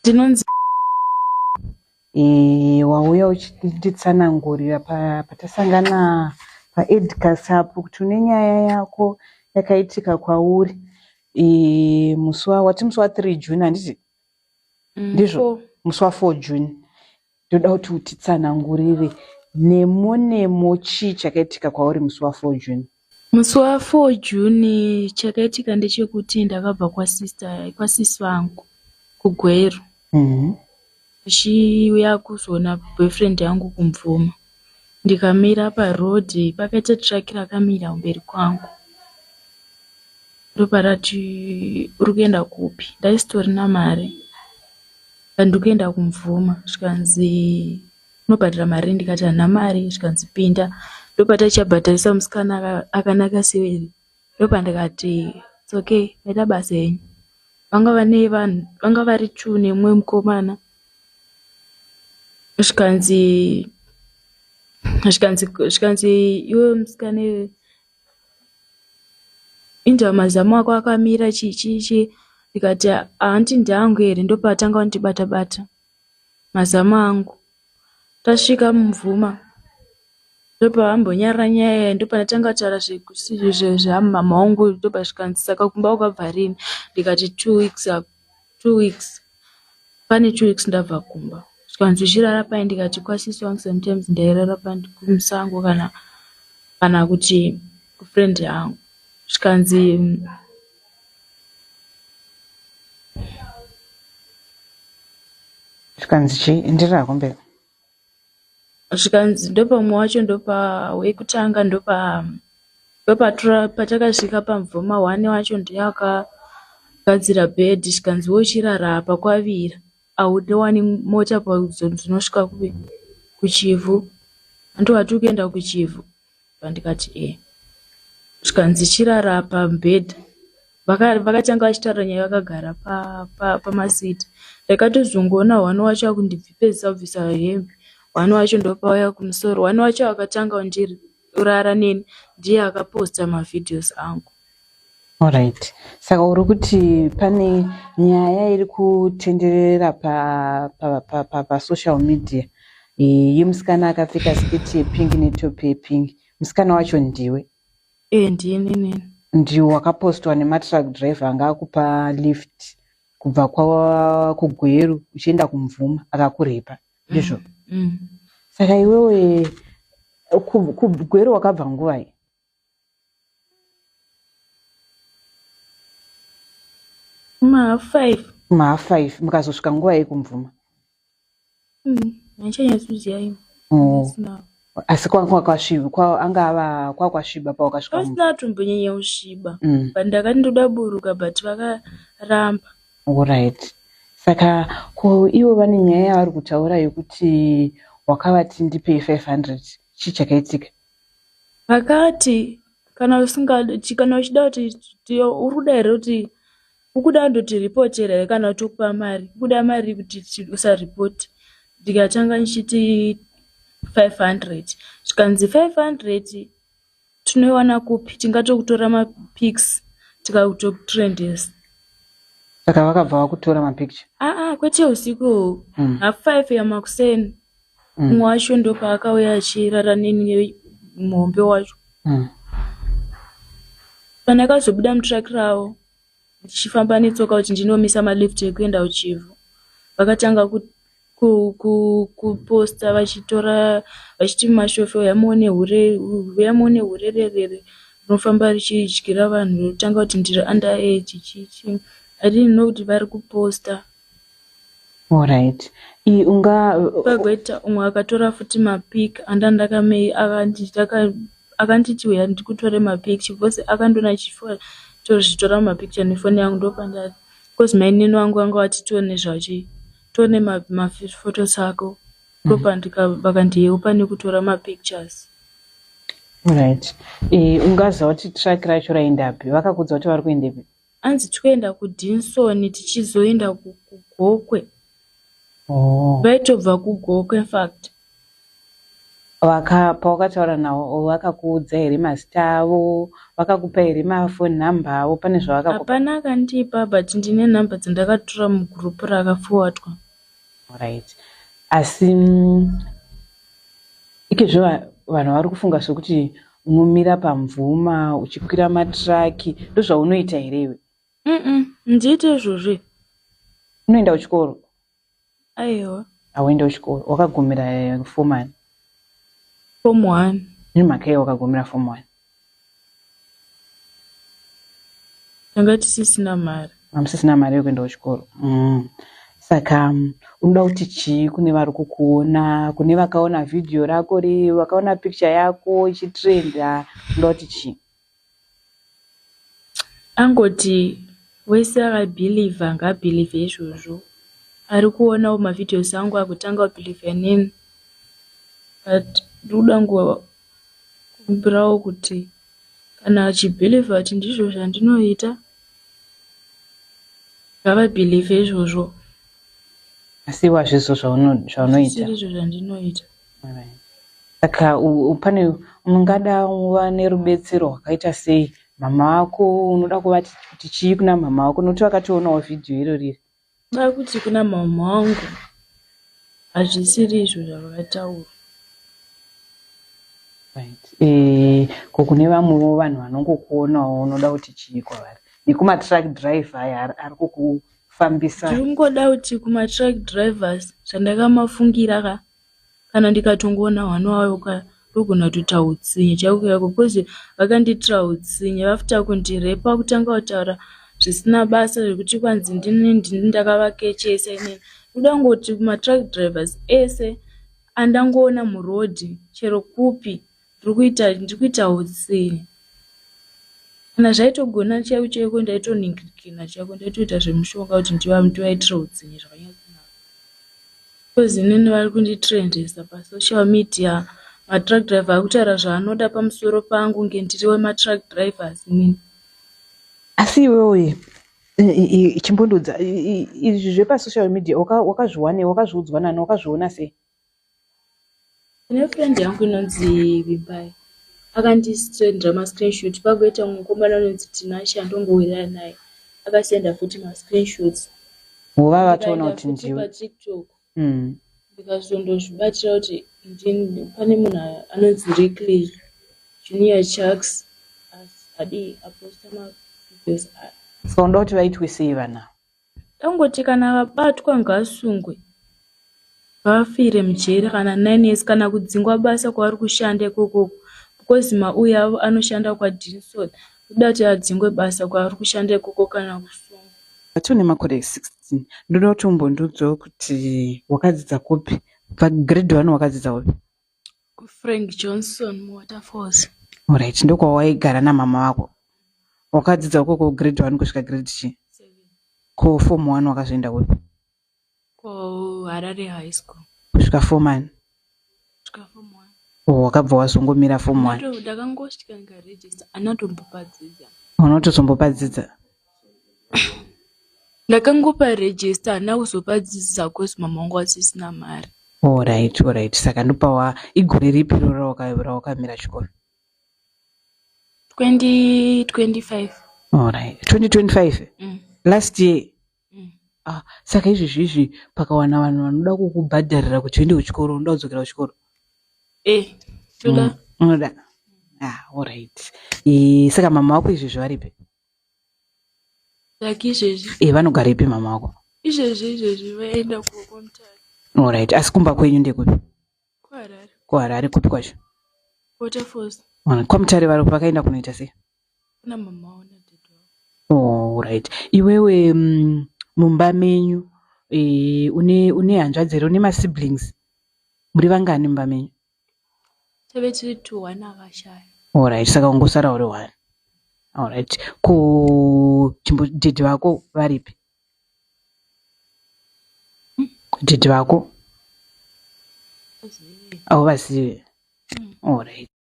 Ndinonzi wauya uchititsanangurira patasangana paEdcast apo kuti une nyaya yako yakaitika kwauri wati musi wa3 June handiti? Ndizvo, musi wa4 June. Ndoda kuti utitsanangurire nemo chii chakaitika kwauri musi wa4 June. musi wa4 June chakaitika ndechekuti ndakabva kwasisi vangu kuGweru. Ndichiuya kuzoona boyfriend yangu kuMbvuma. Ndikamira parodhi, pakaita tiraki rakamira mberi kwangu. Ndoparati uri kuenda kupi? Ndaisitorina mare. Ndikuenda kuMbvuma. Zvikanzi unobhadhara mari, ndikati handina mari. Zvikanzi pinda. Ndopatachabhadharisa musikana akanaka severi. Ndopandikati it's okay, ndaita basa yenyu. Vanga vane vanhu, vanga vari 2 nemumwe mukomana. Zvikanzi iwe musikana inda mazamu ako akamira chichichi. Ndikati handi ndangu here. Ndopatanga kundibata-bata mazamu angu. Tasvika muMbvuma ndopavambonyarara nyaya, ndopandatanga kutaura zvamama wangu. Ndopazvikanzi saka kumba ukabva rini? Ndikati 2 weeks. Pane 2 weeks ndabva kumba. Zvikanzi uchirara pai? Ndikati kwasisi wangu sometimes ndairara kumusango kana kuti kufriend yangu. Zvikanzi chii? Enderera kumberi. Zvikanzi ndopamwe wacho wekutanga patakasvika paMbvuma 1 wacho ndiyakagadzira bhedhi. Zvikanzi wochirara apa kwavira, haudowani mota dzinosvika kuChivhu. Ndowati kuenda kuChivhu. Pandikati zvikanzi chirara pamubhedha. Vakatanga vachitaura nyaya vakagara pamasiti. Ndakatozongoona 1 wacho akundibvipezisa kubvisa hembe. 1 wacho ndopauya kumusoro. 1 wacho akatanga urara neni, ndiye akaposta mavhidhiyosi angu. Alright. Saka uri kuti pane nyaya iri kutenderera pa social media yemusikana akapfeka sketi yepingi netopi yepingi. Musikana wacho ndiwe? Ndiye nini. Ndiwe wakapostwa nematruck driver anga akupa lift kubva kuGweru uchienda kuMbvuma akakurepa. Ndizvo? Saka iwewe kuGweru wakabva nguvai? Ma5 mukazosvika nguvai kuMbvuma? Handichanyatsiziva imi. Asi angava kwakwasviba pawakasvika? Pasina tombonyanya kusviba. Pandakati ndoda buruka but vakaramba. Alright. Saka ivo vane nyaya yavari kutaura yekuti wakavati ndipei 500. Chii chakaitika? Vakati kana uchida kuti uri kuda here kuti ukuda ndoti ripotera here kana kuti ukupa mari, ukuda mari kuti usaripoti. Ndikatanga ndichiti 500. Zvikanzi 500 tinoiwana kupi? Tingatokutora mapics tikakutokutrendesa. Saka vakabva vakutora mapicture? Kwete usiku 5 yamakuseni. Mumwe wacho ndopaakauya achirara neni muhombe wacho. Pandakazobuda mutraki ravo ndichifamba netsoka kuti ndinomisa malift ekuenda kuChivhu, vakatanga kuposta vachiti mashofi yamuone hurerere rinofamba richidyira vanhu, rinotanga kuti ndiri underage chichi. I didn't know kuti vari kuposta. Alright. Pagoita umwe akatora futi mapik andandakamei akanditi uya ndikutore mapicture because akandona zvitora mapicture nefoni yangu. Ndopandati because mainini wangu vanga vati tione zvachi tione maphotos ako. Vakandiyeupa nekutora mapictures. Alright. Ungaziva kuti track racho raendapi? Vakakudza kuti vari kuendepi? Anzi tikuenda kuDinson tichizoenda kuGokwe. Vaitobva kuGokwe in fact. Pawakataura navo vakakuudza here mazita avo, vakakupa here mafoni namba avo? Pane zvavakakupa? Hapana akandipa, but ndine nhamba dzandakatora mugurupu rakafuwatwa. Right. Asi ikezvo vanhu vari kufunga zvokuti unomira pamvuma uchikwira matiraki, ndozvaunoita here iwe? Ndiite izvozve. Unoenda kuchikoro? Aiwa. Hauenda kuchikoro. Wakagumira form 1? Form 1. Ini mhaka yei wakagumira form 1? Tanga tisisina mari. Hamusisina mari yekuenda kuchikoro. Saka unoda kuti chii kune vari kukuona, kune vakaona vhidhiyo rako vakaona picture yako ichitrenda, unoda kuti chii? Angoti wese akabhilivha ngaabhilivhe izvozvo. Ari kuonawo mavhidhiyosi angu akutanga kubhilivha neni. But ndoda kukumbirawo kuti kana achibhilivha kuti ndizvo zvandinoita, ngavabhilivhe izvozvo. Asi wazvizvo zvaunoita? Siri izvo zvandinoita. Saka pane ungada uva nerubetsero rwakaita sei? Mama wako unoda kuvati kuti chii kuna mama wako? Nokuti vakationawo vhidhiyo irori. Da kuti kuna mama wangu hazvisiri izvo zvavakataura. Right. Kune vamwewo vanhu vanongokuonawo unoda kuti chii kwavari? Nekumatrack driver aya ari kukufambisa? Ndingoda kuti kumatrack drivers zvandakamafungira kana ndikatongoona hwana wayo ndogona kutoita utsinye chaiko yako, because vakanditira utsinye vafuta kundirepa kutanga kutaura zvisina basa zvekuti kwanzi ndakavakechesa inini. Ndoda ngoti kumatrack drivers ese andangoona murodhi chero kupi ndiri kuita utsinye. Kana zvaitogona chaiko ndaitoningirikina chaiko ndaitoita zvemushonga kuti ndivaitira utsinye zvakanyatsonaka. Because inini vari kunditrendesa pasocial media, matrack driver akutaura zvaanoda pamusoro pangu ngendiri wematrack drivers inini. Asi iwewe chimbondudza izvi zvepasocial media wakazviudzwa nani, wakazviona sei? Ine friend yangu inonzi Vimbai akandisendera mascreenshot, pagoita mukomana unonzi Tinasha ndongowirana naye akasenda futi mascreenshots. Vova vatoona kuti ndiwe paTikTok. Ndikazondozvibatira kuti pane munhu anonzi Ricky Junior Chucks adi aposta mavideos. Saka unoda kuti vaitwe sei vana? Dangoti kana vabatwa ngasungwe vafire mujeri kana 9 years kana kudzingwa basa kwavari kushanda ikoko, because mauya avo anoshanda kwaDinson. Kuda kuti adzingwe basa kwavari kushanda ikoko kana kusungwa. Vatone makore 16. Ndoda kuti umbondiudzawo kuti wakadzidza kupi? Pagrade 1 wakadzidza kupi? Frank Johnson muWaterfalls. Alright, ndokwawaigara namama wako. Wakadzidza ukoko grade 1 kusvika grade 7. Ko form 1 wakazoenda kupi? Ko Harare High School. Kusvika form 1. Kusvika form 1. Wakabva wazongomira form 1. Ndakangosvika ndikaregister anatombopa-dzidza. Unotozombopadzidza? Ndakangopa register ana kuzopa-dzidza because mama wangu asisina mari. Alright. Saka ndopawa igore ripi rawakamira chikoro? 2025. Alright. 2025? Last year? Saka izvi pakawana vanhu vanoda kukubhadharira kuti uende kuchikoro, unoda kudzokera kuchikoro? Toda. Unoda? Alright. Saka mama wako izvezvi varipi? Like izvezvi. Vanogara ipi mama wako? Izvezvi vaenda kuMutare. Alright. Asi kumba kwenyu ndekupi? kuHarare. kuHarare kupi kwacho? Waterfalls. KwaMutare vari vakaenda kunoita sei? Kuna mama wao na dad wao. Alright. Iwewe mumba menyu une hanzvadzi here, une masiblings? Muri vangani mumba menyu? Tave tiri 2, 1 akashaya. Alright, saka ungosara uri 1. Alright. Dhedhe vako varipi? Dhedhe vako? Hauvazivi? Alright.